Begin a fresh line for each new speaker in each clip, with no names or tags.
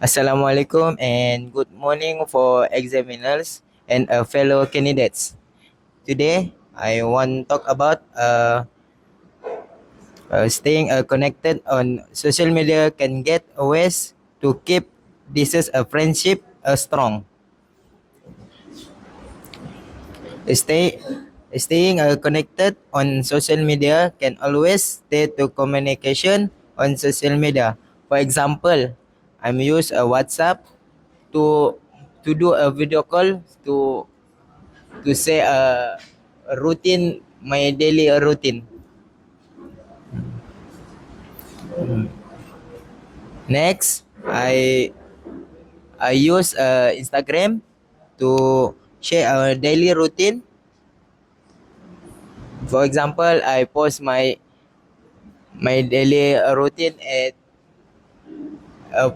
Assalamualaikum and good morning for examiners and fellow candidates. Today, I want to talk about staying connected on social media can get ways to keep this is a friendship strong. Stay, Staying connected on social media can always stay to communication on social media. For example, I'm use a WhatsApp to do a video call to say a routine, my daily routine. Next, I use Instagram to share a daily routine. For example, I post my daily routine uh,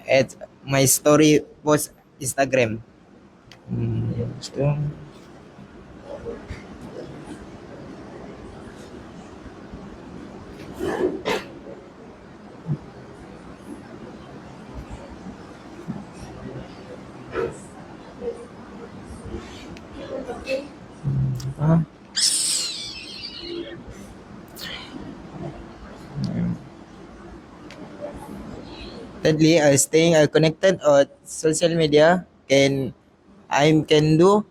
at my story post Instagram. So, ah, thirdly, staying connected on social media can do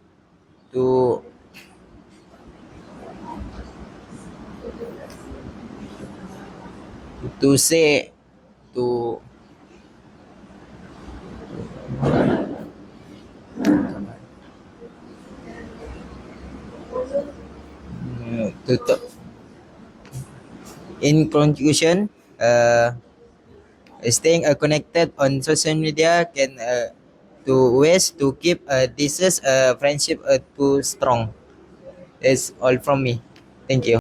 to say to to in conclusion, staying connected on social media can to ways to keep this is friendship too strong. That's all from me. Thank you.